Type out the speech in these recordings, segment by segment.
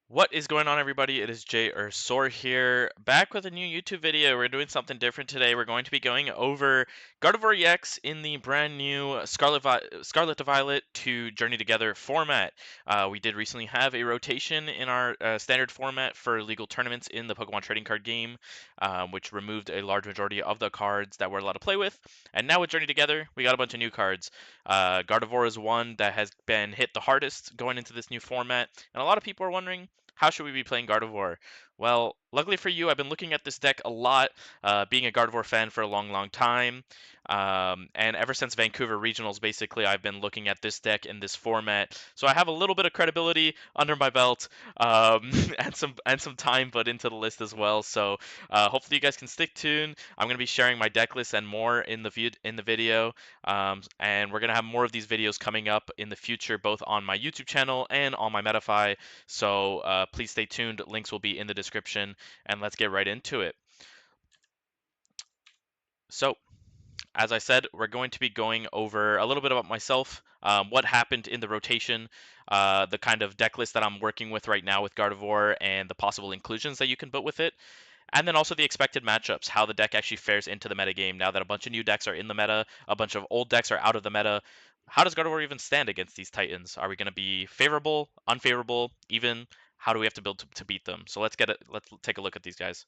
What is going on, everybody? It is Jay or Soar here, back with a new YouTube video. We're doing something different today. We're going to be going over Gardevoir EX in the brand new Scarlet to Violet to Journey Together format. We did recently have a rotation in our standard format for legal tournaments in the Pokemon trading card game, which removed a large majority of the cards that we're allowed to play with. And now with Journey Together, we got a bunch of new cards. Gardevoir is one that has been hit the hardest going into this new format, and a lot of people are wondering, how should we be playing Gardevoir? Well, luckily for you, I've been looking at this deck a lot, being a Gardevoir fan for a long, long time. And ever since Vancouver Regionals, basically, I've been looking at this deck in this format. So I have a little bit of credibility under my belt, and some time put into the list as well. So hopefully you guys can stick tuned. I'm going to be sharing my deck list and more in the video. And we're going to have more of these videos coming up in the future, both on my YouTube channel and on my Metafy. So please stay tuned. Links will be in the description, and let's get right into it. So, as I said, we're going to be going over a little bit about myself, what happened in the rotation, the kind of deck list that I'm working with right now with Gardevoir, and the possible inclusions that you can put with it. And then also the expected matchups, how the deck actually fares into the metagame now that a bunch of new decks are in the meta, a bunch of old decks are out of the meta. How does Gardevoir even stand against these Titans? Are we going to be favorable, unfavorable, even? How do we have to build to beat them? So let's get it. Let's take a look at these guys.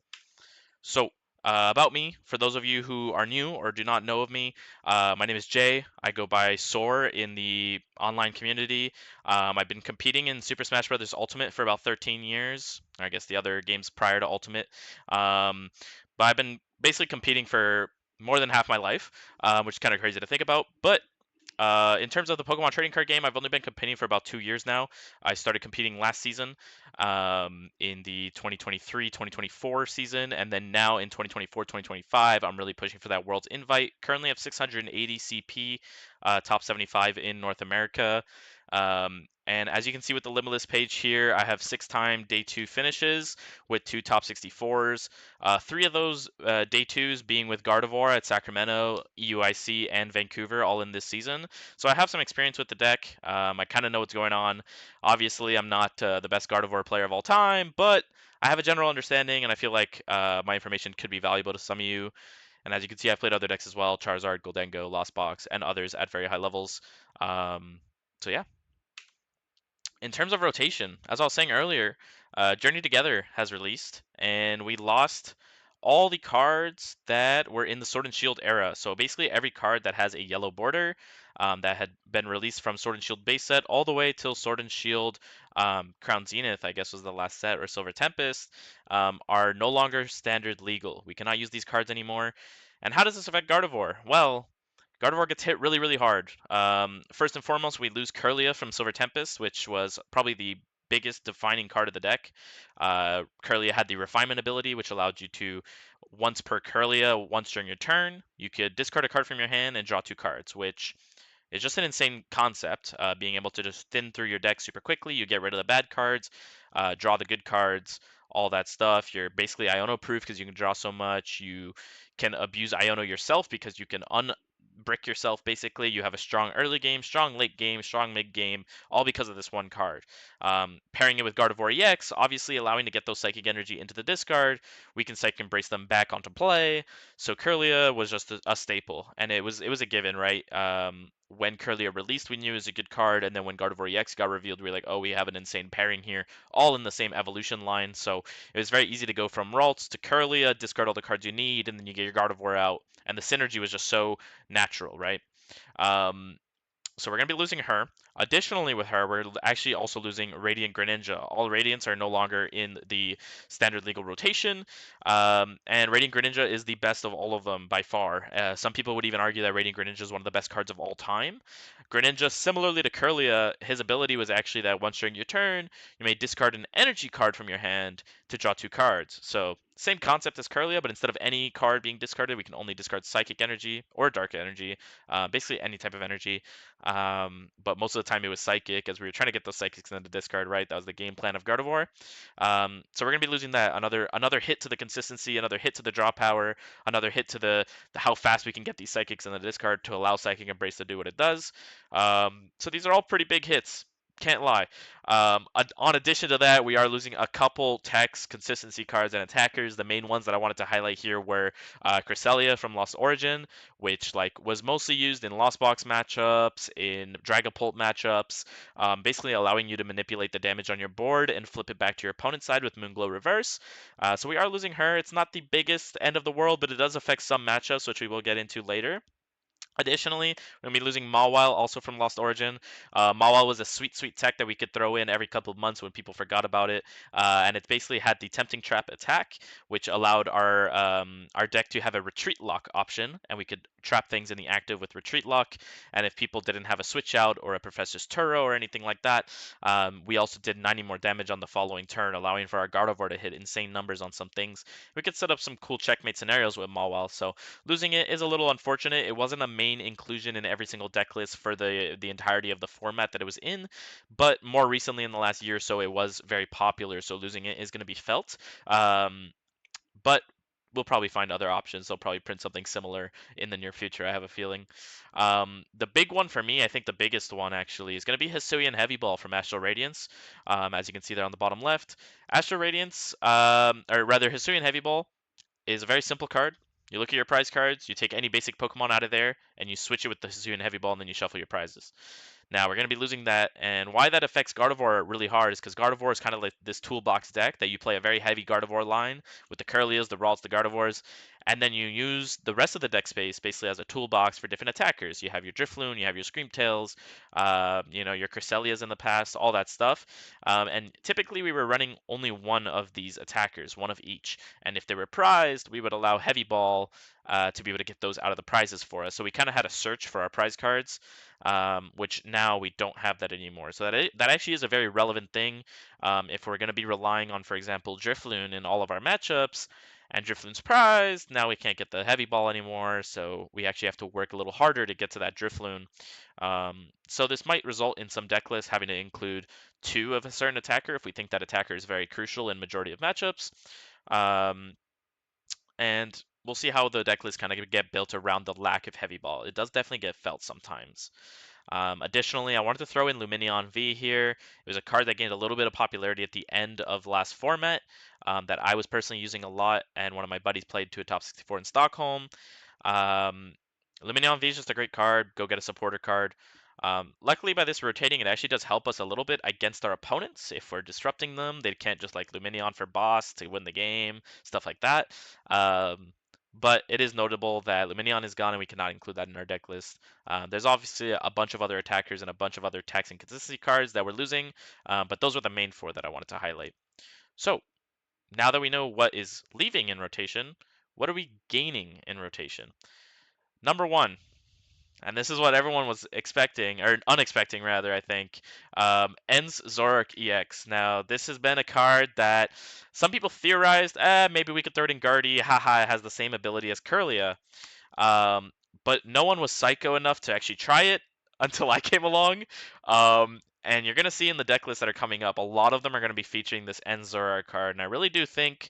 So, about me, for those of you who are new or do not know of me, my name is Jay. I go by Soar in the online community. I've been competing in Super Smash Bros. Ultimate for about 13 years. I guess the other games prior to Ultimate. Um, but I've been basically competing for more than half my life, which is kind of crazy to think about. But in terms of the Pokemon trading card game, I've only been competing for about 2 years now. I started competing last season, in the 2023-2024 season, and then now in 2024-2025, I'm really pushing for that World's Invite. Currently, I have 680 CP, top 75 in North America. And as you can see with the Limitless page here, I have 6-time day 2 finishes with 2 top 64s. 3 of those day 2s being with Gardevoir at Sacramento, EUIC, and Vancouver, all in this season. So I have some experience with the deck. I kind of know what's going on. Obviously, I'm not the best Gardevoir player of all time, but I have a general understanding, and I feel like my information could be valuable to some of you. And as you can see, I've played other decks as well: Charizard, Goldengo, Lost Box, and others at very high levels. So yeah. In terms of rotation, as I was saying earlier, Journey Together has released, and we lost all the cards that were in the Sword and Shield era. So basically, every card that has a yellow border, that had been released from Sword and Shield base set all the way till Sword and Shield, Crown Zenith, I guess was the last set, or Silver Tempest, are no longer standard legal. We cannot use these cards anymore. And how does this affect Gardevoir? Well, Gardevoir gets hit really, really hard. First and foremost, we lose Kirlia from Silver Tempest, which was probably the biggest defining card of the deck. Kirlia had the Refinement ability, which allowed you to, once per Kirlia, once during your turn, you could discard a card from your hand and draw 2 cards, which is just an insane concept. Being able to just thin through your deck super quickly, you get rid of the bad cards, draw the good cards, all that stuff. You're basically Iono proof because you can draw so much. You can abuse Iono yourself because you can brick yourself. Basically, you have a strong early game, strong late game, strong mid game, all because of this one card. Pairing it with Gardevoir EX, obviously allowing to get those psychic energy into the discard, we can psychic embrace them back onto play. So Kirlia was just a staple, and it was a given, right? When Kirlia released, we knew it was a good card, and then when Gardevoir EX got revealed, we were like, oh, we have an insane pairing here, all in the same evolution line. So it was very easy to go from Ralts to Kirlia, discard all the cards you need, and then you get your Gardevoir out, and the synergy was just so natural, right? Um, so we're going to be losing her. Additionally, with her, we're actually also losing Radiant Greninja. All Radiants are no longer in the standard legal rotation, and Radiant Greninja is the best of all of them by far. Some people would even argue that Radiant Greninja is one of the best cards of all time. Greninja, similarly to Kirlia, his ability was actually that once during your turn, you may discard an energy card from your hand to draw 2 cards. So same concept as Kirlia, but instead of any card being discarded, we can only discard Psychic Energy or Dark Energy, basically any type of energy. But most of the time it was Psychic, as we were trying to get those Psychics into the discard, right? That was the game plan of Gardevoir. So we're gonna be losing that. Another hit to the consistency, another hit to the draw power, another hit to the how fast we can get these Psychics in the discard to allow Psychic Embrace to do what it does. So these are all pretty big hits. Can't lie. On addition to that, we are losing a couple text consistency cards and attackers. The main ones that I wanted to highlight here were Cresselia from Lost Origin, which like was mostly used in Lost Box matchups, in Dragapult matchups, basically allowing you to manipulate the damage on your board and flip it back to your opponent's side with Moonglow Reverse. So we are losing her. It's not the biggest end of the world, but it does affect some matchups, which we will get into later. Additionally, we're going to be losing Mawile, also from Lost Origin. Mawile was a sweet, sweet tech that we could throw in every couple of months when people forgot about it, and it basically had the Tempting Trap attack, which allowed our deck to have a Retreat Lock option, and we could trap things in the active with Retreat Lock. And if people didn't have a Switch Out or a Professor's Turo or anything like that, we also did 90 more damage on the following turn, allowing for our Gardevoir to hit insane numbers on some things. We could set up some cool checkmate scenarios with Mawile, so losing it is a little unfortunate. It wasn't a main inclusion in every single deck list for the entirety of the format that it was in, but more recently in the last year or so, it was very popular. So losing it is going to be felt. But we'll probably find other options. They'll probably print something similar in the near future, I have a feeling. The big one for me, I think the biggest one actually, is going to be Hisuian Heavy Ball from Astral Radiance. As you can see there on the bottom left, Astral Radiance, or rather Hisuian Heavy Ball, is a very simple card. You look at your prize cards, you take any basic Pokemon out of there, and you switch it with the Hisuian Heavy Ball, and then you shuffle your prizes. Now, we're going to be losing that, and why that affects Gardevoir really hard is because Gardevoir is kind of like this toolbox deck that you play a very heavy Gardevoir line with the Kirlias, the Ralts, the Gardevoirs, and then you use the rest of the deck space basically as a toolbox for different attackers. You have your Drifloon, you have your Screamtails, your Cresselias in the past, all that stuff. And typically we were running only one of these attackers, one of each. And if they were prized, we would allow Heavy Ball to be able to get those out of the prizes for us. So we kind of had a search for our prize cards, which now we don't have that anymore. So that actually is a very relevant thing. If we're going to be relying on, for example, Drifloon in all of our matchups, and Drifloon's prized, now we can't get the Heavy Ball anymore, so we actually have to work a little harder to get to that Drifloon. So this might result in some deck lists having to include two of a certain attacker if we think that attacker is very crucial in majority of matchups. And we'll see how the deck list kind of get built around the lack of Heavy Ball. It does definitely get felt sometimes. Additionally, I wanted to throw in Lumineon V here. It was a card that gained a little bit of popularity at the end of last format that I was personally using a lot, and one of my buddies played to a top 64 in Stockholm. Lumineon V is just a great card. Go get a supporter card. Luckily, by this rotating, it actually does help us a little bit against our opponents. If we're disrupting them, they can't just like Lumineon for boss to win the game, stuff like that. But it is notable that Lumineon is gone and we cannot include that in our deck list. There's obviously a bunch of other attackers and a bunch of other tax and consistency cards that we're losing, but those were the main four that I wanted to highlight. So now that we know what is leaving in rotation, what are we gaining in rotation? Number one, and this is what everyone was expecting, or unexpecting rather, I think. Ends Zoroark EX. Now, this has been a card that some people theorized, maybe we could throw it in Guardy, haha, it has the same ability as Kirlia. Um, but no one was psycho enough to actually try it until I came along. And you're going to see in the deck lists that are coming up, a lot of them are going to be featuring this End Zoroark card. And I really do think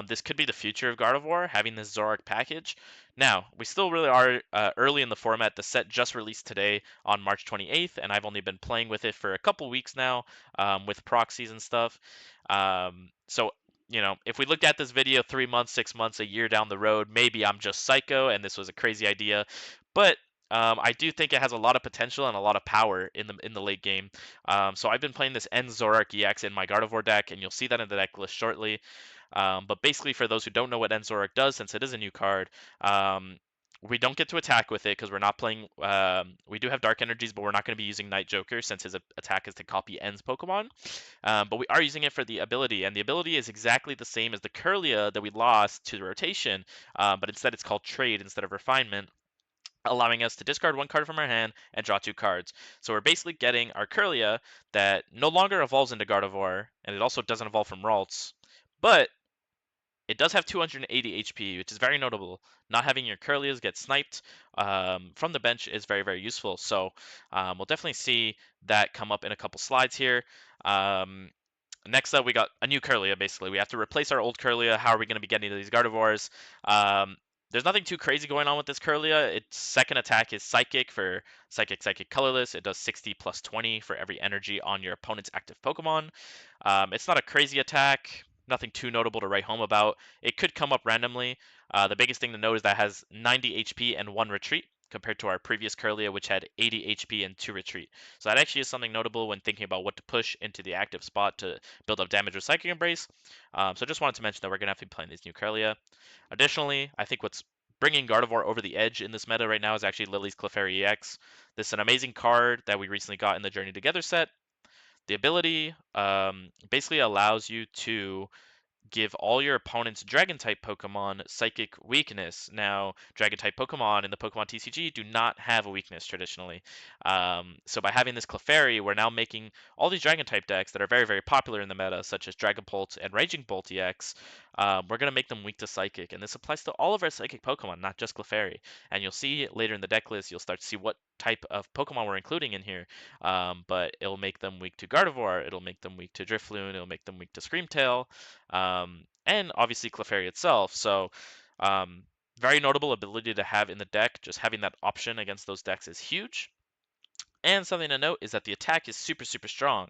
this could be the future of Gardevoir, having this Zoroark package. Now, we still really are early in the format. The set just released today on March 28th, and I've only been playing with it for a couple weeks now with proxies and stuff. So if we looked at this video 3 months, 6 months, a year down the road, maybe I'm just psycho and this was a crazy idea. But I do think it has a lot of potential and a lot of power in the late game. So I've been playing this End Zoroark EX in my Gardevoir deck, and you'll see that in the deck list shortly. But basically, for those who don't know what End Zoroark does, since it is a new card, we don't get to attack with it because we're not playing. We do have Dark Energies, but we're not going to be using Night Joker since his attack is to copy End's Pokemon. But we are using it for the ability, and the ability is exactly the same as the Kirlia that we lost to the rotation, but instead it's called Trade instead of Refinement, allowing us to discard one card from our hand and draw two cards. So we're basically getting our Kirlia that no longer evolves into Gardevoir, and it also doesn't evolve from Ralts, but it does have 280 HP, which is very notable. Not having your Kirlias get sniped from the bench is very, very useful. So we'll definitely see that come up in a couple slides here. Next up, we got a new Kirlia, basically. We have to replace our old Kirlia. How are we going to be getting to these Gardevoirs? There's nothing too crazy going on with this Kirlia. Its second attack is Psychic for Psychic Colorless. It does 60 plus 20 for every energy on your opponent's active Pokemon. It's not a crazy attack, nothing too notable to write home about. It could come up randomly. The biggest thing to note is that it has 90 HP and 1 retreat, compared to our previous Kirlia, which had 80 HP and 2 retreat. So that actually is something notable when thinking about what to push into the active spot to build up damage with Psychic Embrace. So just wanted to mention that we're going to have to be playing these new Kirlia. Additionally, I think what's bringing Gardevoir over the edge in this meta right now is actually Lily's Clefairy EX. This is an amazing card that we recently got in the Journey Together set. The ability basically allows you to give all your opponent's Dragon type Pokemon Psychic weakness. Now, Dragon type Pokemon in the Pokemon TCG do not have a weakness traditionally. So by having this Clefairy, we're now making all these Dragon type decks that are very, very popular in the meta, such as Dragon Bolt and Raging Bolt EX, we're going to make them weak to Psychic. And this applies to all of our Psychic Pokemon, not just Clefairy. And you'll see later in the deck list, you'll start to see what type of Pokemon we're including in here. But it'll make them weak to Gardevoir, it'll make them weak to Drifloon, it'll make them weak to Screamtail, and obviously Clefairy itself. So, very notable ability to have in the deck. Just having that option against those decks is huge. And something to note is that the attack is super, super strong.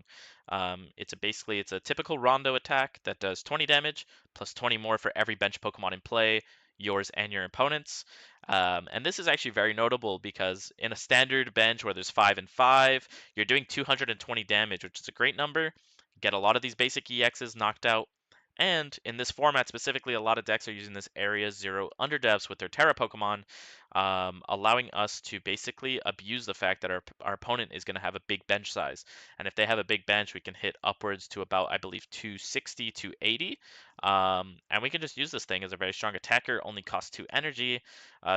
It's a typical Rondo attack that does 20 damage plus 20 more for every bench Pokemon in play, yours and your opponent's. And this is actually very notable because in a standard bench where there's 5 and 5, you're doing 220 damage, which is a great number. Get a lot of these basic EXs knocked out. And in this format specifically, a lot of decks are using this Area Zero Underdepths with their Terra Pokemon, allowing us to basically abuse the fact that our opponent is going to have a big bench size. And if they have a big bench, we can hit upwards to about, I believe, 260 to 80. And we can just use this thing as a very strong attacker, only costs 2 energy.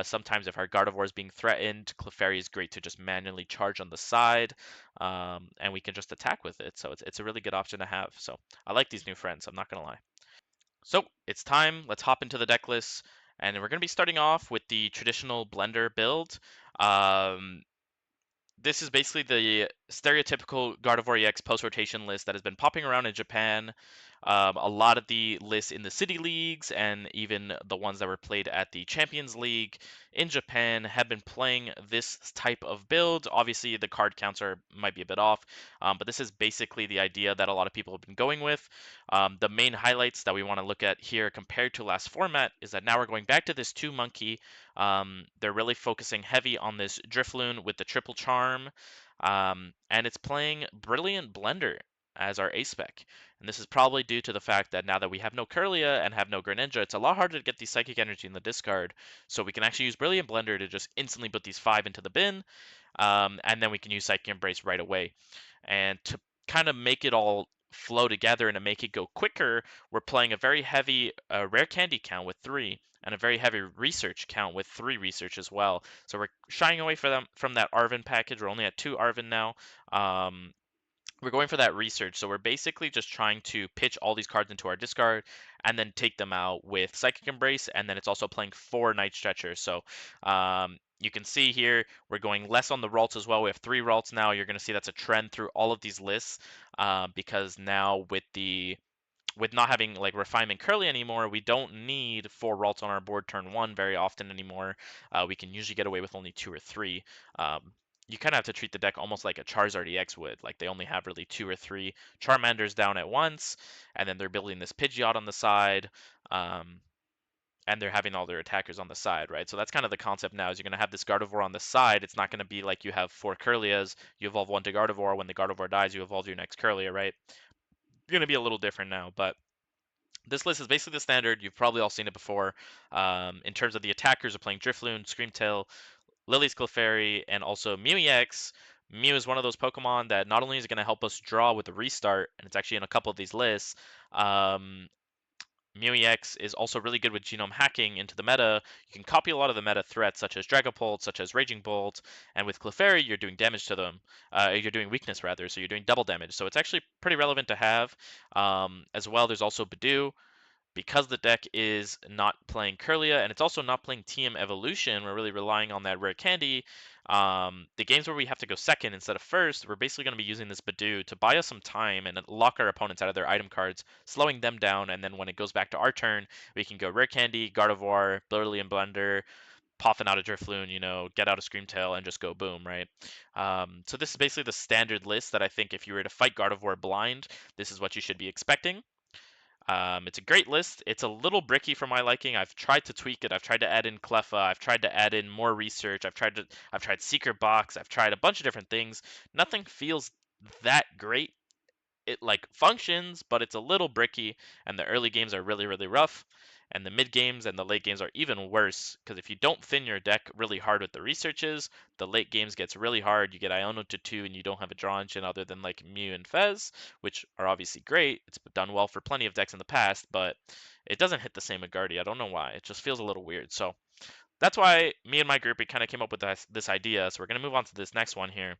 Sometimes if our Gardevoir is being threatened, Clefairy is great to just manually charge on the side, and we can just attack with it. So it's a really good option to have. So I like these new friends, I'm not going to lie. So it's time. Let's hop into the deck list. And we're going to be starting off with the traditional blender build. Um, this is basically the stereotypical Gardevoir EX post-rotation list that has been popping around in Japan. A lot of the lists in the city leagues and even the ones that were played at the Champions League in Japan have been playing this type of build. Obviously, the card counts might be a bit off, but this is basically the idea that a lot of people have been going with. The main highlights that we want to look at here compared to last format is that now we're going back to this 2-monkey. They're really focusing heavy on this Drifloon with the triple charm, and it's playing Brilliant Blender as our ace spec. And this is probably due to the fact that now that we have no Kirlia and have no Greninja, it's a lot harder to get the Psychic Energy in the discard. So we can actually use Brilliant Blender to just instantly put these 5 into the bin, and then we can use Psychic Embrace right away. And to kind of make it all flow together and to make it go quicker, we're playing a very heavy rare candy count with 3 and a very heavy research count with 3 research as well. So we're shying away from that Arven package. We're only at 2 Arven now. We're going for that research, so we're basically just trying to pitch all these cards into our discard and then take them out with Psychic Embrace, and then it's also playing 4 Night Stretchers. So you can see here we're going less on the Ralts as well. We have 3 Ralts now. You're going to see that's a trend through all of these lists, because now with not having like Refinement Curly anymore, we don't need 4 Ralts on our board turn 1 very often anymore. We can usually get away with only 2 or 3. You kind of have to treat the deck almost like a Charizard EX would. Like they only have really 2 or 3 Charmanders down at once, and then they're building this Pidgeot on the side, and they're having all their attackers on the side, right? So that's kind of the concept now. Is you're going to have this Gardevoir on the side. It's not going to be like you have 4 Kirlias, you evolve one to Gardevoir. When the Gardevoir dies, you evolve your next Kirlia, right? Going to be a little different now, but this list is basically the standard. You've probably all seen it before. In terms of the attackers, are playing Drifloon, Screamtail, Lily's Clefairy, and also Mew EX. Mew is one of those Pokemon that not only is it going to help us draw with the restart, and it's actually in a couple of these lists, Mew EX is also really good with genome hacking into the meta. You can copy a lot of the meta threats, such as Dragapult, such as Raging Bolt, and with Clefairy, you're doing damage to them. You're doing weakness, rather, so you're doing double damage. So it's actually pretty relevant to have. As well, there's also Badoo. Because the deck is not playing Kirlia, and it's also not playing TM Evolution, we're really relying on that rare candy. The games where we have to go second instead of first, we're basically going to be using this Badoo to buy us some time and lock our opponents out of their item cards, slowing them down, and then when it goes back to our turn, we can go Rare Candy, Gardevoir, Brilliant Blender, Poffin out of Drifloon, get out of Screamtail, and just go boom, right? So this is basically the standard list that I think if you were to fight Gardevoir blind, this is what you should be expecting. It's a great list. It's a little bricky for my liking. I've tried to tweak it. I've tried to add in Cleffa. I've tried to add in more research. I've tried Secret Box. I've tried a bunch of different things. Nothing feels that great. It like functions, but it's a little bricky, and the early games are really, really rough, and the mid games and the late games are even worse because if you don't thin your deck really hard with the researches, the late games gets really hard. You get Iono to 2 and you don't have a draw engine other than like Mew and Fez, which are obviously great. It's done well for plenty of decks in the past, but it doesn't hit the same with Guardy. I don't know why. It just feels a little weird. So that's why me and my group, we kind of came up with this idea. So we're going to move on to this next one here.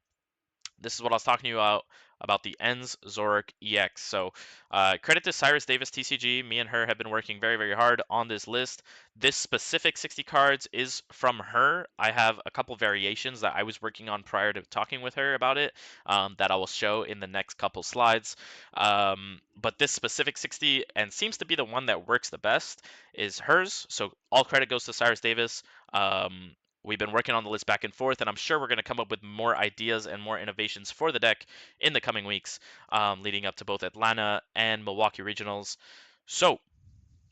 This is what I was talking to you about the ENS Zoroark EX. So credit to Cyrus Davis TCG. Me and her have been working very, very hard on this list. This specific 60 cards is from her. I have a couple variations that I was working on prior to talking with her about it that I will show in the next couple slides. But this specific 60, and seems to be the one that works the best, is hers. So all credit goes to Cyrus Davis. We've been working on the list back and forth, and I'm sure we're going to come up with more ideas and more innovations for the deck in the coming weeks, leading up to both Atlanta and Milwaukee regionals. So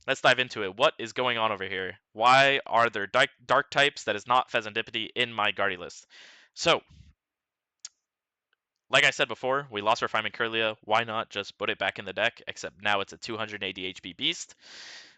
let's dive into it. What is going on over here? Why are there dark types that is not Pheasantipity in my Guardy list? So, like I said before, we lost Refinement Kirlia. Why not just put it back in the deck? Except now it's a 280 HP beast.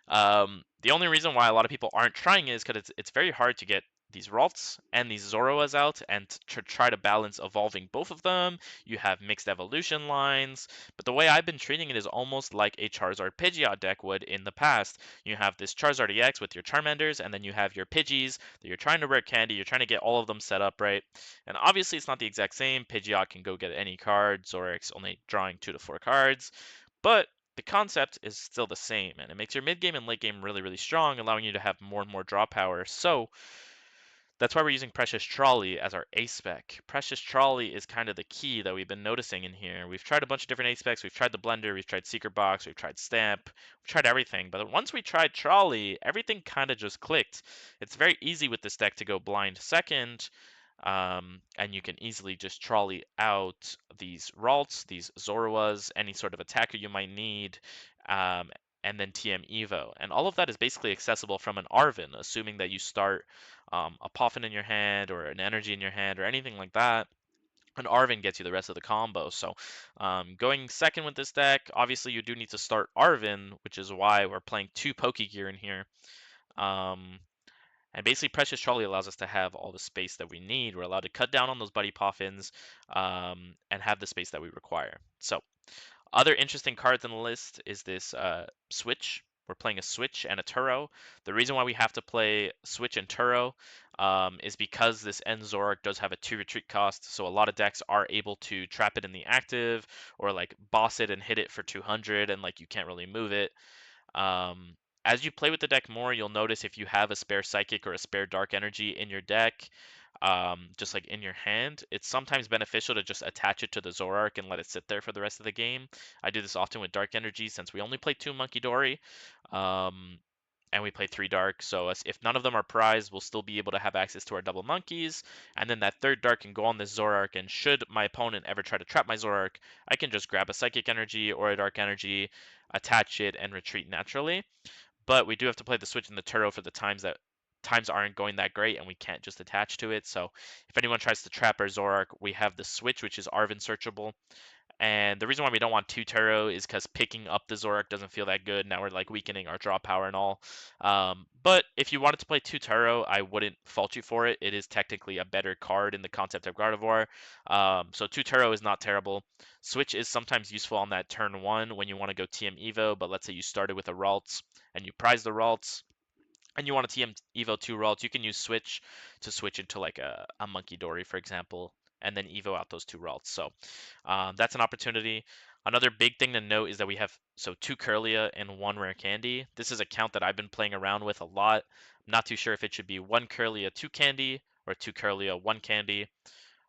The only reason why a lot of people aren't trying it is because it's very hard to get these Ralts and these Zoroas out and to try to balance evolving both of them. You have mixed evolution lines, but the way I've been treating it is almost like a Charizard Pidgeot deck would in the past. You have this Charizard EX with your Charmanders, and then you have your Pidgeys that you're trying to rare candy. You're trying to get all of them set up right. And obviously, it's not the exact same. Pidgeot can go get any card. Zoroark's only drawing 2 to 4 cards, but the concept is still the same, and it makes your mid game and late game really, really strong, allowing you to have more and more draw power. So that's why we're using Precious Trolley as our ace spec. Precious Trolley is kind of the key that we've been noticing in here. We've tried a bunch of different ace specs. We've tried the Blender, we've tried Secret Box, we've tried Stamp, we've tried everything. But once we tried Trolley, everything kind of just clicked. It's very easy with this deck to go blind second. And you can easily just trolley out these Ralts, these Zoroas, any sort of attacker you might need, um, and then TM Evo. And all of that is basically accessible from an Arven, assuming that you start a Poffin in your hand or an Energy in your hand or anything like that. An Arven gets you the rest of the combo. So going second with this deck, obviously you do need to start Arven, which is why we're playing 2 Pokegear in here. And basically, Precious Trolley allows us to have all the space that we need. We're allowed to cut down on those Buddy Poffins and have the space that we require. So, other interesting cards in the list is this Switch. We're playing a Switch and a Turo. The reason why we have to play Switch and Turo is because this ENS Zoroark does have a 2 retreat cost, so a lot of decks are able to trap it in the active or like boss it and hit it for 200 and like you can't really move it. Um, as you play with the deck more, you'll notice if you have a spare Psychic or a spare Dark Energy in your deck, just like in your hand, it's sometimes beneficial to just attach it to the Zoroark and let it sit there for the rest of the game. I do this often with Dark Energy since we only play 2 Monkey Dory. And we play 3 dark, so if none of them are prized, we'll still be able to have access to our double monkeys, and then that third dark can go on this Zoroark, and should my opponent ever try to trap my Zoroark, I can just grab a Psychic Energy or a Dark Energy, attach it, and retreat naturally. But we do have to play the Switch and the Turo for the times aren't going that great, and we can't just attach to it, so if anyone tries to trap our Zoroark, we have the Switch, which is Arven searchable. And the reason why we don't want 2 Turo is because picking up the Zoroark doesn't feel that good. Now we're like weakening our draw power and all. But if you wanted to play 2 Turo, I wouldn't fault you for it. It is technically a better card in the concept of Gardevoir. So 2 Turo is not terrible. Switch is sometimes useful on that turn 1 when you want to go TM Evo, but let's say you started with a Ralts and you prize the Ralts and you want to TM Evo 2 Ralts, you can use Switch to switch into like a Monkey Dory, for example, and then Evo out those 2 Ralts. So that's an opportunity. Another big thing to note is that we have 2 Kirlia and 1 Rare Candy. This is a count that I've been playing around with a lot. I'm not too sure if it should be 1 Kirlia, 2 Candy, or 2 Kirlia, 1 candy.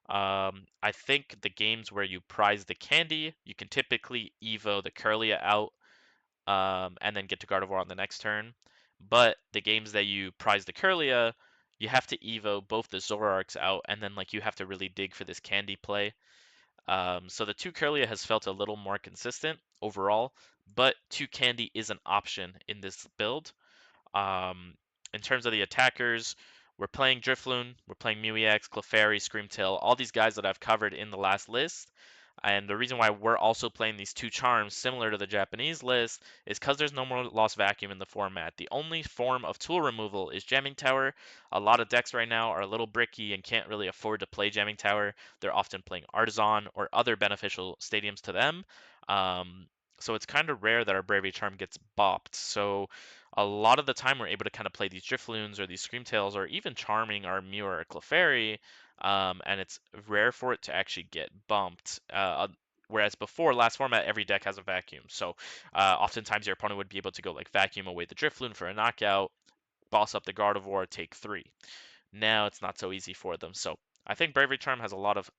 I think the games where you prize the candy, you can typically Evo the Kirlia out and then get to Gardevoir on the next turn. But the games that you prize the Kirlia, you have to Evo both the Zoroarks out, and then like you have to really dig for this candy play. So the 2 Kirlia has felt a little more consistent overall, but 2 candy is an option in this build. Um, in terms of the attackers, we're playing Drifloon, we're playing Mew-EX, Clefairy, Screamtail, all these guys that I've covered in the last list. And the reason why we're also playing these 2 charms similar to the Japanese list is because there's no more Lost Vacuum in the format. The only form of tool removal is Jamming Tower. A lot of decks right now are a little bricky and can't really afford to play Jamming Tower. They're often playing Artisan or other beneficial stadiums to them. Um, so it's kind of rare that our Bravery Charm gets bopped. So a lot of the time we're able to kind of play these Drifloons or these Screamtails or even Charming our Mew or Clefairy, and it's rare for it to actually get bumped. Whereas before, last format, every deck has a vacuum. So oftentimes your opponent would be able to go like vacuum away the Drifloon for a knockout, boss up the Gardevoir, take 3. Now it's not so easy for them. So I think Bravery Charm has a lot of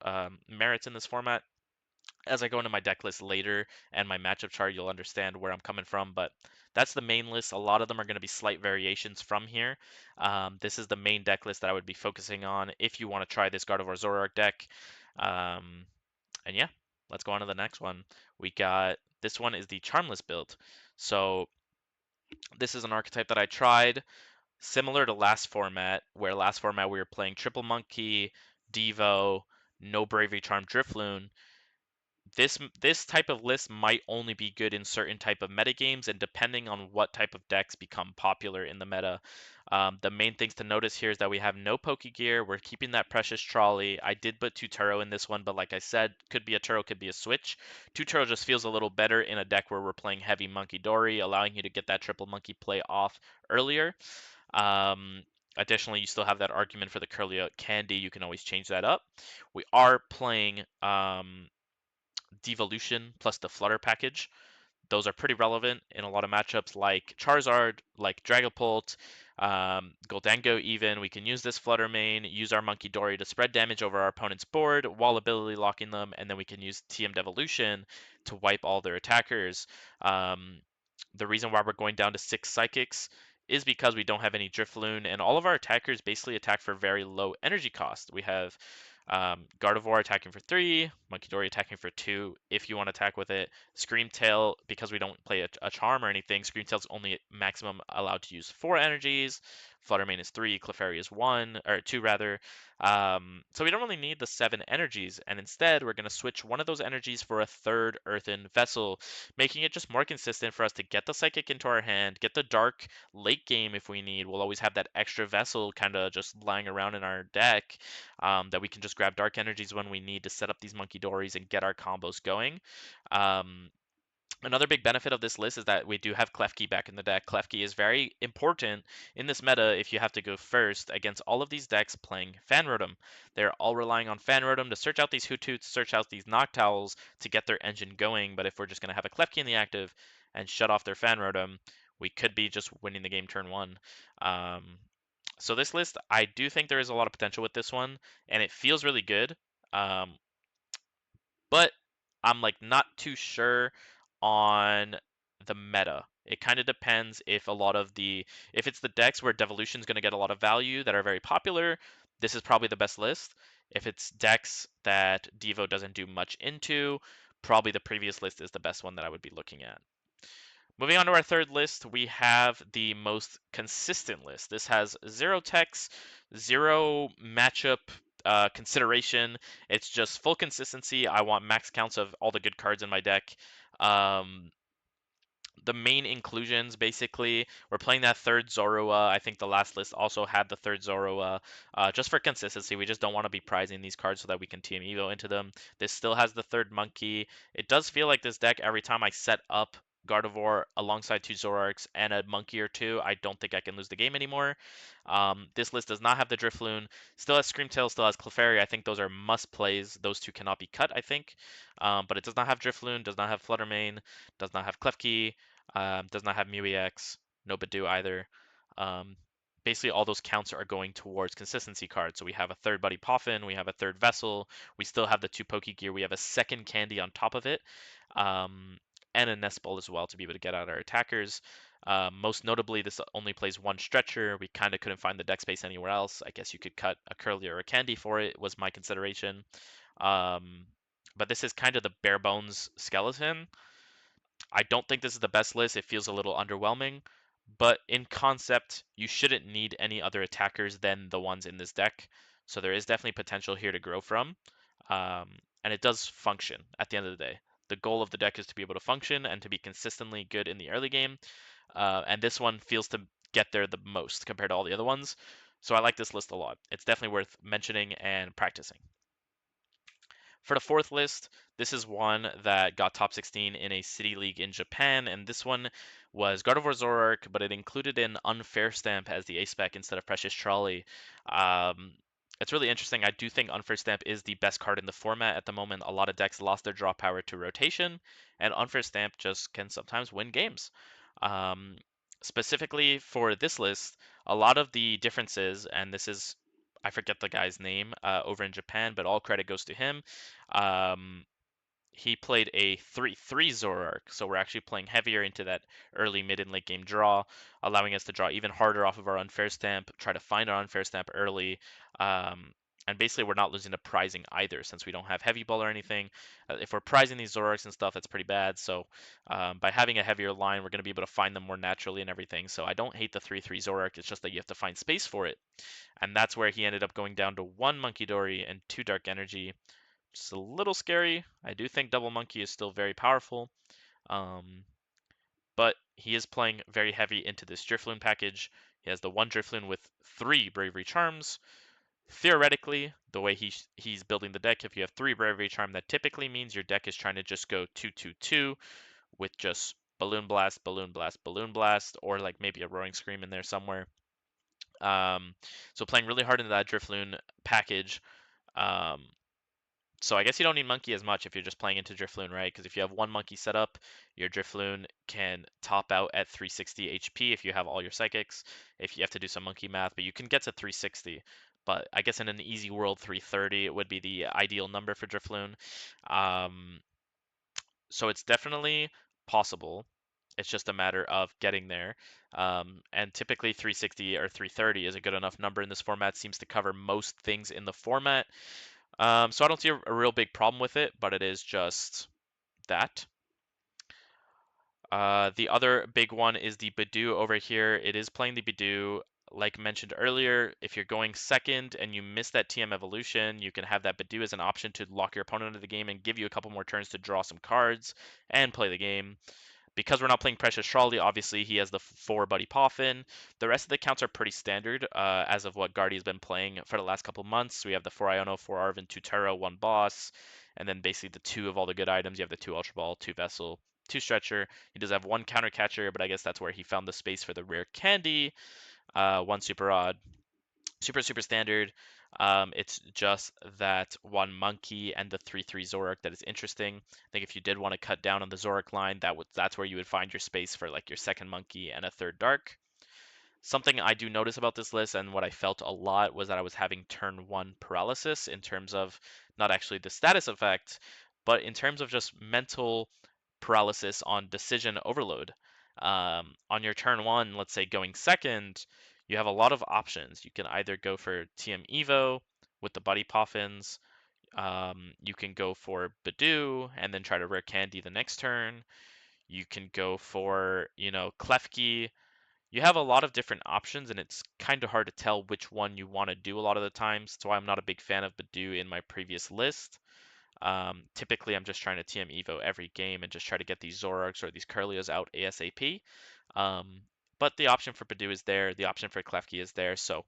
merits in this format. As I go into my deck list later and my matchup chart, you'll understand where I'm coming from. But that's the main list. A lot of them are going to be slight variations from here. This is the main deck list that I would be focusing on if you want to try this Gardevoir Zoroark deck. Um, and yeah, let's go on to the next one. We got this one is the Charmless build. So this is an archetype that I tried similar to last format, where last format we were playing Triple Monkey, Devo, no Bravery Charm Drifloon. This type of list might only be good in certain type of metagames, and depending on what type of decks become popular in the meta. The main things to notice here is that we have no Pokegear. We're keeping that Precious Trolley. I did put Tuturo in this one, but like I said, could be a Turo, could be a switch. Tuturo just feels a little better in a deck where we're playing heavy Monkey Dory, allowing you to get that triple monkey play off earlier. Um, Additionally, you still have that argument for the Kirlia Candy. You can always change that up. We are playing Devolution plus the Flutter package. Those are pretty relevant in a lot of matchups like Charizard, like Dragapult, Goldango even. We can use this Flutter main, use our Monkey Dory to spread damage over our opponent's board while ability locking them, and then we can use TM Devolution to wipe all their attackers. Um, the reason why we're going down to 6 Psychics is because we don't have any Drifloon, and all of our attackers basically attack for very low energy cost. We have Gardevoir attacking for 3, Monkey Dory attacking for 2 if you want to attack with it. Screamtail, because we don't play a charm or anything, Screamtail's only maximum allowed to use 4 energies. Fluttermane is 3, Clefairy is 1, or 2 rather. So we don't really need the 7 energies, and instead we're going to switch one of those energies for a third Earthen Vessel, making it just more consistent for us to get the Psychic into our hand, get the Dark late game if we need. We'll always have that extra Vessel kind of just lying around in our deck that we can just grab Dark Energies when we need to set up these Monkey Dories and get our combos going. Um, Another big benefit of this list is that we do have Klefki back in the deck. Klefki is very important in this meta if you have to go first against all of these decks playing Fan Rotom. They're all relying on Fan Rotom to search out these Hoothoots, search out these Noctowls to get their engine going. But if we're just going to have a Klefki in the active and shut off their Fan Rotom, we could be just winning the game turn 1. Um, so this list, I do think there is a lot of potential with this one, and it feels really good. Um, but I'm like not too sure on the meta. It kind of depends if if it's the decks where Devolution's going to get a lot of value that are very popular, this is probably the best list. If it's decks that Devo doesn't do much into, probably the previous list is the best one that I would be looking at. Moving on to our third list, we have the most consistent list. This has 0 techs, 0 matchup consideration. It's just full consistency. I want max counts of all the good cards in my deck. Um, the main inclusions basically we're playing that third Zorua. I think the last list also had the third Zorua. Just for consistency, we just don't want to be prizing these cards so that we can TM Evo into them. This still has the third Monkey. It does feel like this deck every time I set up Gardevoir alongside 2 Zoroarks and a Monkey or 2, I don't think I can lose the game anymore. This list does not have the Drifloon. Still has Screamtail, still has Clefairy. I think those are must plays. Those two cannot be cut, I think. But it does not have Drifloon, does not have Fluttermane, does not have Klefki, does not have Mew-EX, no Badoo either. Um, basically all those counts are going towards consistency cards. So we have a third Buddy Poffin, we have a third Vessel, we still have the 2 Pokegear, we have a second Candy on top of it, um, and a Nest Ball as well to be able to get out our attackers. Most notably, this only plays one Stretcher. We kind of couldn't find the deck space anywhere else. I guess you could cut a Kirlia or a Candy for it, was my consideration. Um, but this is kind of the bare bones skeleton. I don't think this is the best list. It feels a little underwhelming, but in concept, you shouldn't need any other attackers than the ones in this deck. So there is definitely potential here to grow from, and it does function at the end of the day. The goal of the deck is to be able to function and to be consistently good in the early game, and this one feels to get there the most compared to all the other ones. So I like this list a lot. It's definitely worth mentioning and practicing. For the fourth list, this is one that got top 16 in a city league in Japan, and this one was Gardevoir Zoroark, but it included an Unfair Stamp as the ace spec instead of Precious Trolley. Um, it's really interesting. I do think Unfair Stamp is the best card in the format at the moment. A lot of decks lost their draw power to rotation, and Unfair Stamp just can sometimes win games. Um, Specifically for this list, a lot of the differences, and this is I forget the guy's name over in Japan, but all credit goes to him. Um, he played a 3/3 Zoroark, so we're actually playing heavier into that early, mid, and late game draw, allowing us to draw even harder off of our unfair stamp, try to find our unfair stamp early, um, and basically we're not losing to prizing either since we don't have heavy ball or anything. If we're prizing these Zoroarks and stuff, that's pretty bad. So by having a heavier line, we're going to be able to find them more naturally and everything. So I don't hate the 3/3 Zoroark. It's just that you have to find space for it, and that's where he ended up going down to 1 Monkey Dory and 2 Dark Energy. Just a little scary. I do think Double Monkey is still very powerful, um, but he is playing very heavy into this Drifloon package. He has the 1 Drifloon with 3 Bravery Charms. Theoretically, the way he's building the deck, if you have 3 Bravery Charm, that typically means your deck is trying to just go 2/2/2 with just Balloon Blast, Balloon Blast, Balloon Blast, or like maybe a Roaring Scream in there somewhere. So playing really hard into that Drifloon package. Um, So I guess you don't need Monkey as much if you're just playing into Drifloon, right? Because if you have 1 Monkey set up, your Drifloon can top out at 360 HP if you have all your Psychics. If you have to do some Monkey math, but you can get to 360. But I guess in an easy world, 330 it would be the ideal number for Drifloon. Um, so it's definitely possible. It's just a matter of getting there. And typically 360 or 330 is a good enough number in this format. Seems to cover most things in the format. So I don't see a real big problem with it, but it is just that. The other big one is the Bidoof over here. It is playing the Bidoof. Like mentioned earlier, if you're going second and you miss that TM evolution, you can have that Bidoof as an option to lock your opponent into the game and give you a couple more turns to draw some cards and play the game. Because we're not playing Precious Trolley, obviously he has the 4 Buddy Poffin. The rest of the counts are pretty standard as of what Guardy's been playing for the last couple months. We have the 4 Iono, 4 Arven, 2 Turo, 1 Boss, and then basically the 2 of all the good items. You have the 2 Ultra Ball, 2 Vessel, 2 Stretcher. He does have 1 Counter Catcher, but I guess that's where he found the space for the rare candy. 1 Super Odd. Super standard. It's just that 1 Monkey and the 3/3 Zoroark that is interesting. I think if you did want to cut down on the Zoroark line, that's where you would find your space for like your second Monkey and a third Dark. Something I do notice about this list and what I felt a lot was that I was having turn 1 paralysis in terms of not actually the status effect, but in terms of just mental paralysis on decision overload. On your turn 1, let's say going second, you have a lot of options. You can either go for TM Evo with the Buddy Poffins, you can go for Bidoof and then try to rare candy the next turn. You can go for, Klefki. You have a lot of different options, and it's kind of hard to tell which one you want to do a lot of the times. That's why I'm not a big fan of Bidoof in my previous list. Typically, I'm just trying to TM Evo every game and just try to get these Zoroarks or these Curlios out ASAP. Um, but the option for Bidoof is there. The option for Klefki is there. So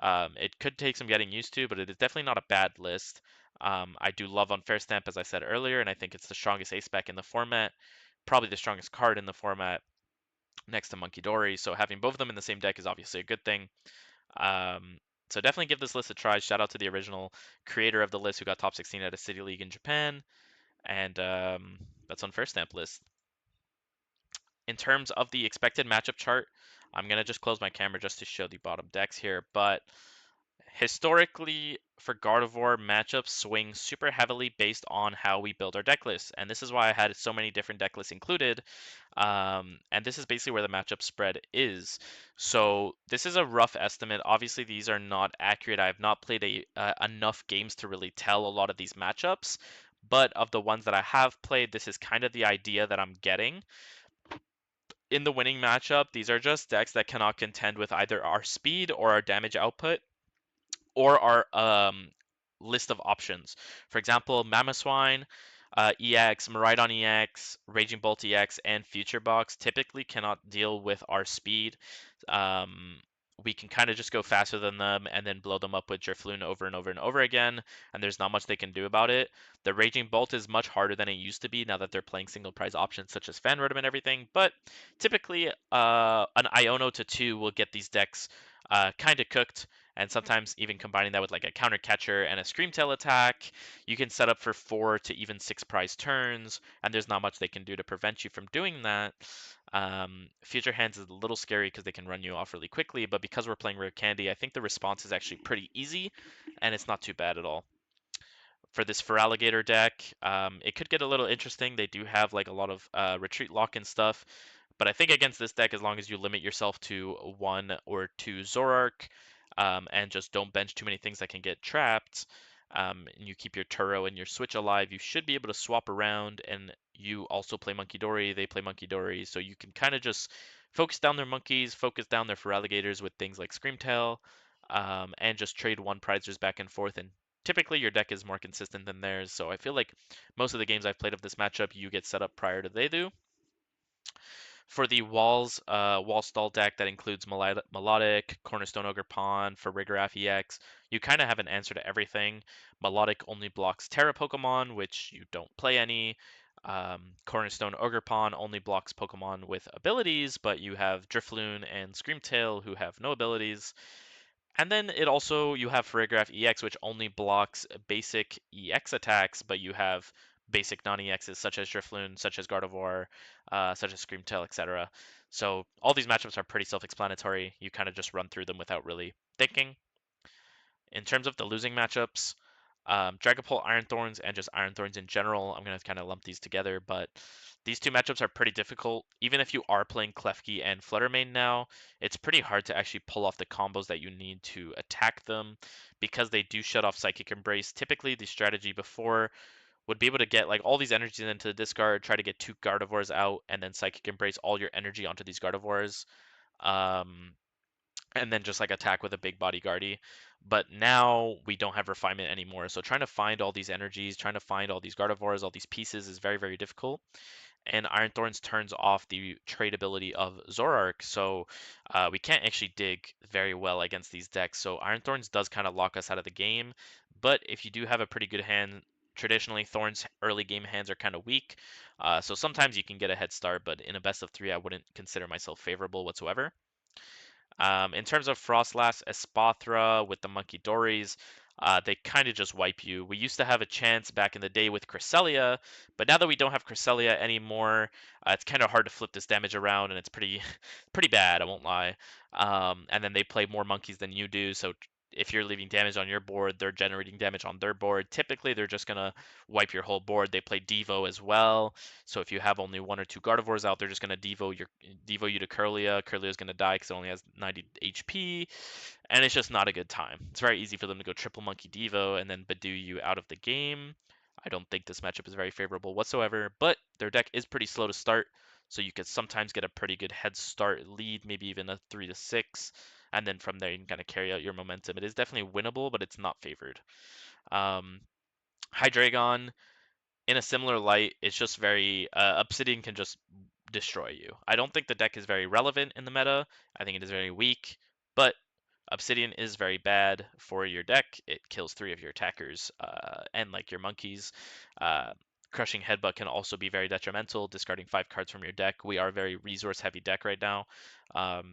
it could take some getting used to, but it is definitely not a bad list. I do love Unfair Stamp, as I said earlier, and I think it's the strongest ace spec in the format. Probably the strongest card in the format next to Monkey Dory. So having both of them in the same deck is obviously a good thing. So definitely give this list a try. Shout out to the original creator of the list who got top 16 at a city league in Japan. And that's Unfair Stamp list. In terms of the expected matchup chart, I'm gonna just close my camera just to show the bottom decks here, but historically, for Gardevoir, matchups swing super heavily based on how we build our deck list, and this is why I had so many different deck lists included. And this is basically where the matchup spread is. So this is a rough estimate. Obviously, these are not accurate. I have not played enough games to really tell a lot of these matchups, but of the ones that I have played, this is kind of the idea that I'm getting. In the winning matchup, these are just decks that cannot contend with either our speed or our damage output or our list of options. For example, Mamoswine, EX, Miraidon EX, Raging Bolt EX, and Future Box typically cannot deal with our speed. Um, we can kind of just go faster than them and then blow them up with Drifloon over and over and over again, and there's not much they can do about it. The Raging Bolt is much harder than it used to be now that they're playing single prize options such as Fan Rotom and everything, but typically an Iono to 2 will get these decks kind of cooked, and sometimes even combining that with like a counter catcher and a Screamtail attack, you can set up for 4 to even 6 prize turns, and there's not much they can do to prevent you from doing that. Future Hands is a little scary because they can run you off really quickly, but because we're playing Rare Candy, I think the response is actually pretty easy, and it's not too bad at all. For this Feraligatr deck, it could get a little interesting. They do have like a lot of retreat lock and stuff, but I think against this deck, as long as you limit yourself to 1 or 2 Zoroark, and just don't bench too many things that can get trapped, and you keep your Turo and your Switch alive, you should be able to swap around, and you also play Monkey Dory, they play Monkey Dory, so you can kind of just focus down their monkeys, focus down their Feraligatrs with things like Screamtail, and just trade one prizers back and forth, and typically your deck is more consistent than theirs, so I feel like most of the games I've played of this matchup, you get set up prior to they do. For the wall stall deck that includes Melodic, Cornerstone Ogre Pawn, for Rigoraph EX, you kind of have an answer to everything. Melodic only blocks Terra Pokemon, which you don't play any. Cornerstone Ogre Pawn only blocks Pokemon with abilities, but you have Drifloon and Screamtail who have no abilities. And then it also, you have Farigiraf EX, which only blocks basic EX attacks, but you have basic non-EXs such as Drifloon, such as Gardevoir, such as Screamtail, etc. So all these matchups are pretty self-explanatory. You kind of just run through them without really thinking. In terms of the losing matchups, Dragapult Iron Thorns and just Iron Thorns in general, I'm going to kind of lump these together, but these two matchups are pretty difficult. Even if you are playing Klefki and Fluttermane now, it's pretty hard to actually pull off the combos that you need to attack them because they do shut off Psychic Embrace. Typically, the strategy before would be able to get like all these energies into the discard, try to get 2 Gardevoirs out, and then Psychic Embrace all your energy onto these Gardevoirs. Um, and then just like attack with a big body guardy. But now we don't have refinement anymore. So trying to find all these energies, trying to find all these Gardevoirs, all these pieces is very, very difficult. And Iron Thorns turns off the trade ability of Zoroark, so we can't actually dig very well against these decks. So Iron Thorns does kind of lock us out of the game. But if you do have a pretty good hand, traditionally Thorns early game hands are kind of weak. So sometimes you can get a head start, but in a best of 3, I wouldn't consider myself favorable whatsoever. In terms of Frostlass Espathra with the Monkey Dories, they kind of just wipe you. We used to have a chance back in the day with Cresselia, but now that we don't have Cresselia anymore, it's kind of hard to flip this damage around, and it's pretty pretty bad, I won't lie. And then they play more monkeys than you do, so if you're leaving damage on your board, they're generating damage on their board. Typically, they're just gonna wipe your whole board. They play Devo as well, so if you have only 1 or 2 Gardevoirs out, they're just gonna Devo you to Kirlia. Kirlia's gonna die because it only has 90 HP, and it's just not a good time. It's very easy for them to go triple Monkey Devo and then Badoo you out of the game. I don't think this matchup is very favorable whatsoever, but their deck is pretty slow to start, so you could sometimes get a pretty good head start lead, maybe even a 3 to 6, and then from there you can kind of carry out your momentum. It is definitely winnable, but it's not favored. Um, Hydreigon, in a similar light, it's just very Obsidian can just destroy you. I don't think the deck is very relevant in the meta. I think it is very weak, but Obsidian is very bad for your deck. It kills 3 of your attackers and like your monkeys. Uh, Crushing Headbutt can also be very detrimental, discarding 5 cards from your deck. We are a very resource heavy deck right now.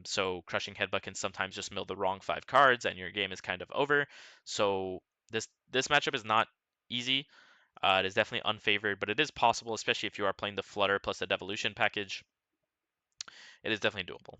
So Crushing Headbutt can sometimes just mill the wrong 5 cards and your game is kind of over. So this matchup is not easy. It is definitely unfavored, but it is possible, especially if you are playing the Flutter plus the Devolution package. It is definitely doable.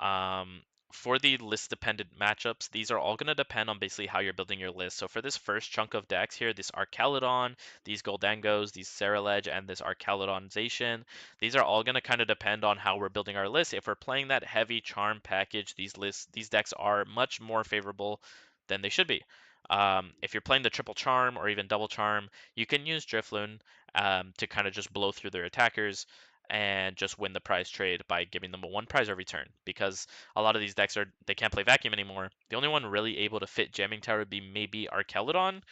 Um, for the list dependent matchups, these are all going to depend on basically how you're building your list. So for this first chunk of decks here, this Arcaludon, these Goldengos, these Ceruledge, and this Arcaludonization, these are all going to kind of depend on how we're building our list. If we're playing that heavy charm package, these decks are much more favorable than they should be. If you're playing the triple charm or even double charm, you can use Drifloon to kind of just blow through their attackers and just win the prize trade by giving them a one prize every turn, because a lot of these decks they can't play vacuum anymore. The only one really able to fit jamming tower would be maybe Archelodon,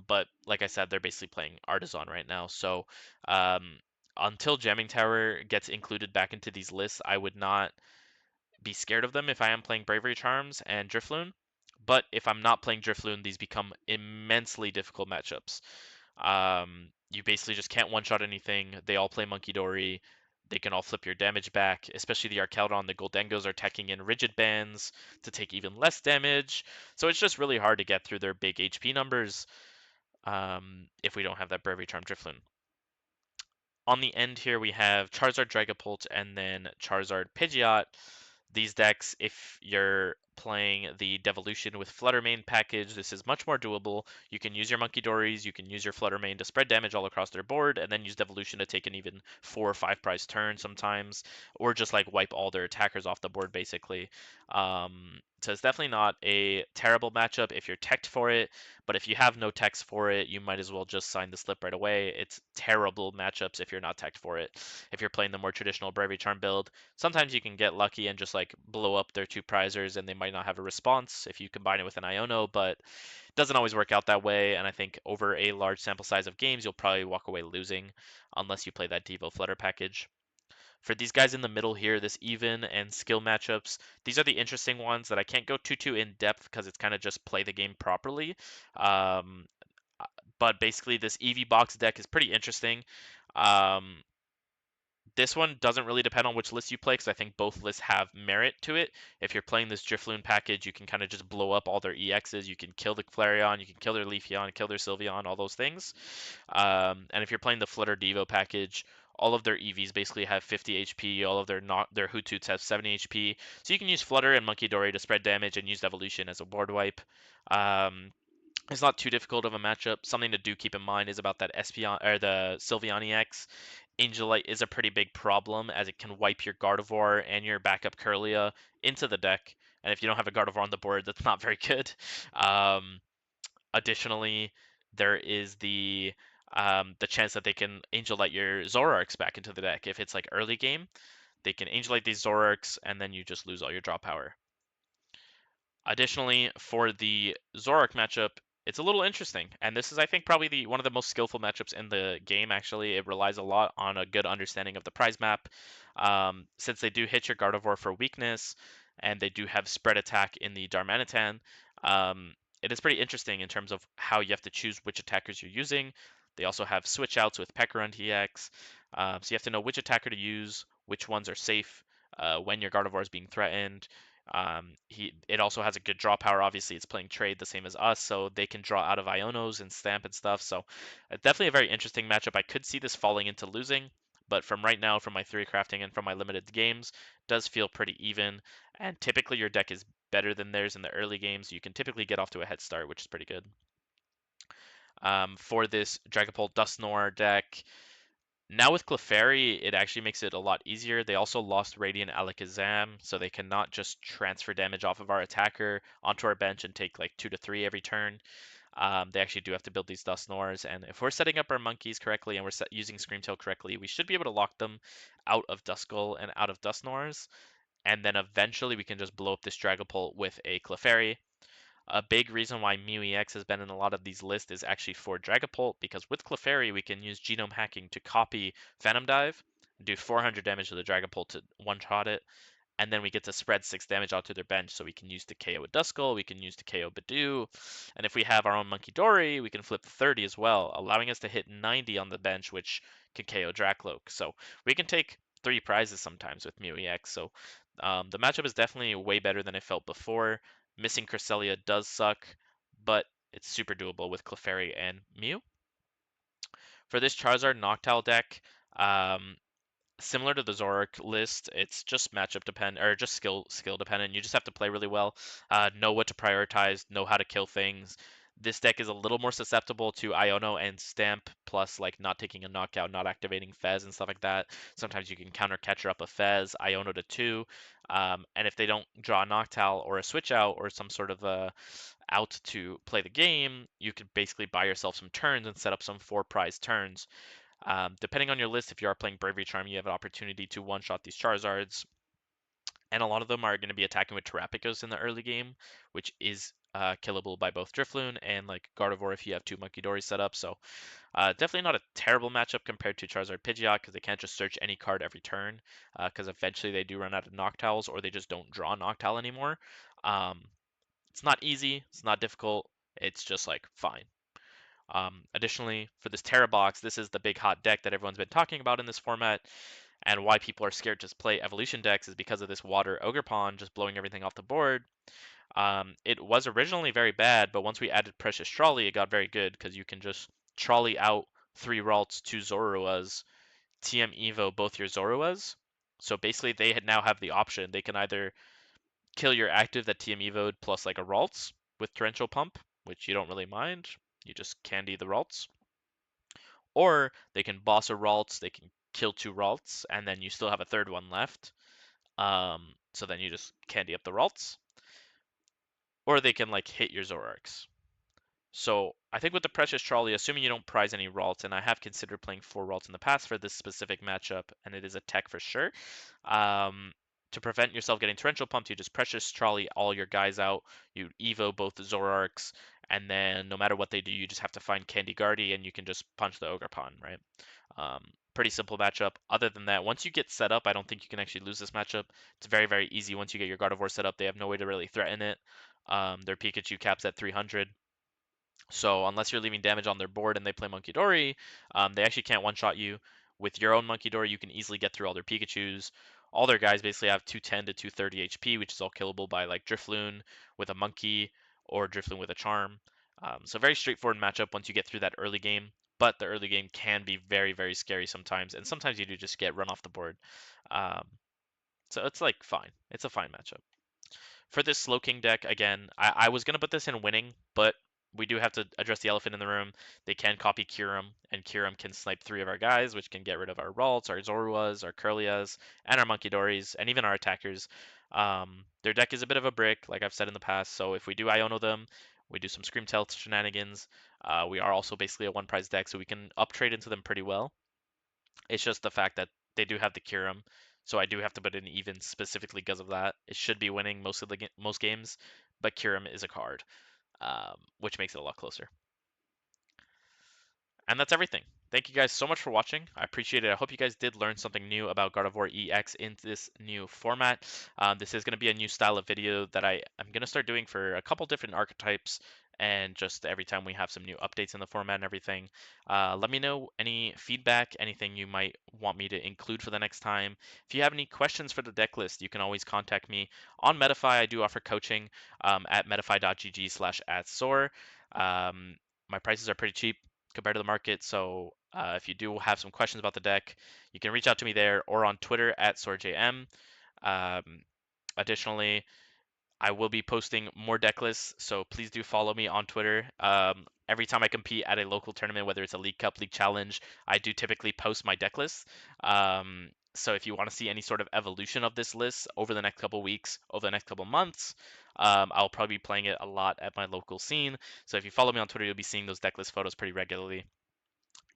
but like I said, they're basically playing Artisan right now. So um, until jamming tower gets included back into these lists, I would not be scared of them if I am playing Bravery Charms and Drifloon. But if I'm not playing Drifloon, these become immensely difficult matchups. You basically just can't one-shot anything. They all play Monkey Dory. They can all flip your damage back, especially the Arcaldon. The Goldengos are teching in rigid bands to take even less damage. So it's just really hard to get through their big HP numbers if we don't have that Bravery Charm Drifloon. On the end here, we have Charizard Dragapult and then Charizard Pidgeot. These decks, if you're playing the Devolution with Fluttermane package, this is much more doable. You can use your Monkey Dories, you can use your Fluttermane to spread damage all across their board, and then use Devolution to take an even 4 or 5 prize turn sometimes, or just like wipe all their attackers off the board basically. So it's definitely not a terrible matchup if you're teched for it, but if you have no techs for it, you might as well just sign the slip right away. It's terrible matchups if you're not teched for it. If you're playing the more traditional Bravery Charm build, sometimes you can get lucky and just like blow up their two prizers and they might not have a response if you combine it with an Iono, but it doesn't always work out that way. And I think over a large sample size of games, you'll probably walk away losing unless you play that Devo Flutter package. For these guys in the middle here, this even and skill matchups, these are the interesting ones that I can't go too in depth because it's kind of just play the game properly. Um, but basically, this EV box deck is pretty interesting. Um, this one doesn't really depend on which list you play because I think both lists have merit to it. If you're playing this Drifloon package, you can kind of just blow up all their EXs. You can kill the Flareon, you can kill their Leafeon, kill their Sylveon, all those things. And if you're playing the Flitter Devo package, all of their EVs basically have 50 HP. All of their Hootsuits have 70 HP. So you can use Flutter and Monkey Dory to spread damage and use Evolution as a board wipe. Um, it's not too difficult of a matchup. Something to do keep in mind is about that Espeon or the Sylveon EX. Angelite is a pretty big problem as it can wipe your Gardevoir and your backup Kirlia into the deck. And if you don't have a Gardevoir on the board, that's not very good. Um, Additionally, there is the chance that they can Angelite your Zoroarks back into the deck. If it's like early game, they can Angelite these Zoroarks and then you just lose all your draw power. Additionally, for the Zoroark matchup, it's a little interesting, and this is, I think, probably one of the most skillful matchups in the game. Actually, it relies a lot on a good understanding of the prize map, since they do hit your Gardevoir for weakness, and they do have spread attack in the Darmanitan. It is pretty interesting in terms of how you have to choose which attackers you're using. They also have switch outs with Pekarund EX, so you have to know which attacker to use, which ones are safe when your Gardevoir is being threatened. It also has a good draw power. Obviously, it's playing trade the same as us, so they can draw out of Ionos and Stamp and stuff. So definitely a very interesting matchup. I could see this falling into losing, but from right now, from my theory crafting and from my limited games, does feel pretty even. And typically, your deck is better than theirs in the early games. You can typically get off to a head start, which is pretty good. For this Dragapult Dusknoir deck, now with Clefairy, it actually makes it a lot easier. They also lost Radiant Alakazam, so they cannot just transfer damage off of our attacker onto our bench and take like 2 to 3 every turn. They actually do have to build these Dusknoirs, and if we're setting up our monkeys correctly and we're using Screamtail correctly, we should be able to lock them out of Duskull and out of Dusknoirs, and then eventually we can just blow up this Dragapult with a Clefairy. A big reason why Mew EX has been in a lot of these lists is actually for Dragapult, because with Clefairy we can use genome hacking to copy Phantom Dive, do 400 damage to the Dragapult to one-shot it, and then we get to spread 6 damage out to their bench, so we can use to KO a Duskull, we can use to KO Badoo, and if we have our own Monkey Dory, we can flip 30 as well, allowing us to hit 90 on the bench, which can KO Dracloak. So we can take 3 prizes sometimes with Mew EX, so the matchup is definitely way better than it felt before. Missing Cresselia does suck, but it's super doable with Clefairy and Mew. For this Charizard Noctowl deck, um, Similar to the Zoroark list, it's just matchup depend or just skill dependent. You just have to play really well, know what to prioritize, know how to kill things. This deck is a little more susceptible to Iono and Stamp, plus like not taking a knockout, not activating Fez and stuff like that. Sometimes you can counter catcher up a Fez, Iono to two, and if they don't draw a Noctowl or a switch out or some sort of out to play the game, you could basically buy yourself some turns and set up some four prize turns. Depending on your list, if you are playing Bravery Charm, you have an opportunity to one-shot these Charizards, and a lot of them are going to be attacking with Terrapicos in the early game, which is killable by both Drifloon and like Gardevoir if you have two Munkidori set up. So definitely not a terrible matchup compared to Charizard Pidgeot because they can't just search any card every turn because eventually they do run out of Noctowls or they just don't draw Noctowl anymore. Um, it's not easy, it's not difficult, it's just like fine. Additionally, for this Terra box, this is the big hot deck that everyone's been talking about in this format, and why people are scared to play evolution decks is because of this water ogre pawn just blowing everything off the board. It was originally very bad, but once we added Precious Trolley, it got very good because you can just trolley out three Ralts, two Zoruas, TM Evo both your Zoruas. So basically, they now have the option. They can either kill your active that TM Evo'd plus like a Ralts with Torrential Pump, which you don't really mind. You just candy the Ralts. Or they can boss a Ralts, they can kill two Ralts, and then you still have a third one left. So then you just candy up the Ralts. Or they can like hit your Zoroarks. So I think with the Precious Trolley, assuming you don't prize any Ralts, and I have considered playing four Ralts in the past for this specific matchup, and it is a tech for sure. Um, to prevent yourself getting torrential pumped, you just Precious Trolley all your guys out. You Evo both the Zoroarks, and then no matter what they do, you just have to find Candy Guardy, and you can just punch the Ogre Pawn, right? Pretty simple matchup. Other than that, once you get set up, I don't think you can actually lose this matchup. It's very, very easy once you get your Gardevoir set up. They have no way to really threaten it. Their Pikachu caps at 300. So unless you're leaving damage on their board and they play Munkidori, they actually can't one-shot you. With your own Munkidori, you can easily get through all their Pikachus. All their guys basically have 210 to 230 HP, which is all killable by like Drifloon with a Monkey or Drifloon with a Charm. So very straightforward matchup once you get through that early game. But the early game can be very, very scary sometimes, and sometimes you do just get run off the board. Um, so it's like fine. It's a fine matchup. For this Slowking deck, again, I was going to put this in winning, but we do have to address the elephant in the room. They can copy Kyurem, and Kyurem can snipe three of our guys, which can get rid of our Ralts, our Zoruas, our Kirlias, and our Munkidores, and even our attackers. Their deck is a bit of a brick, like I've said in the past, so if we do Iono them, we do some Screamtail shenanigans. We are also basically a one-prize deck, so we can uptrade into them pretty well. It's just the fact that they do have the Kyurem, so I do have to put in even specifically because of that. It should be winning most of the most games, but Kyurem is a card, which makes it a lot closer. And that's everything. Thank you guys so much for watching. I appreciate it. I hope you guys did learn something new about Gardevoir EX in this new format. This is going to be a new style of video that I'm going to start doing for a couple different archetypes and just every time we have some new updates in the format and everything. Let me know any feedback, anything you might want me to include for the next time. If you have any questions for the deck list, you can always contact me on Metafy. I do offer coaching at metafy.gg/@soar. My prices are pretty cheap compared to the market. So if you do have some questions about the deck, you can reach out to me there or on Twitter at SoarJM. Um, Additionally, I will be posting more deck lists, so please do follow me on Twitter. Every time I compete at a local tournament, whether it's a League Cup, League Challenge, I do typically post my deck lists. So if you want to see any sort of evolution of this list over the next couple weeks, over the next couple months, I'll probably be playing it a lot at my local scene. So if you follow me on Twitter, you'll be seeing those deck list photos pretty regularly.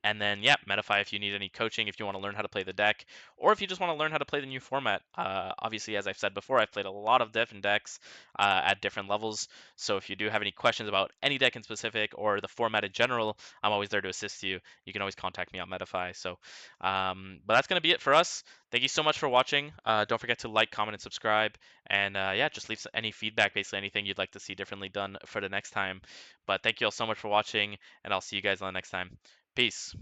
And then, yeah, Metafy if you need any coaching, if you want to learn how to play the deck, or if you just want to learn how to play the new format. Obviously, as I've said before, I've played a lot of different decks at different levels. So if you do have any questions about any deck in specific or the format in general, I'm always there to assist you. You can always contact me on Metafy. So, but that's going to be it for us. Thank you so much for watching. Don't forget to like, comment, and subscribe. And yeah, just leave any feedback, basically anything you'd like to see differently done for the next time. But thank you all so much for watching, and I'll see you guys on the next time. Peace.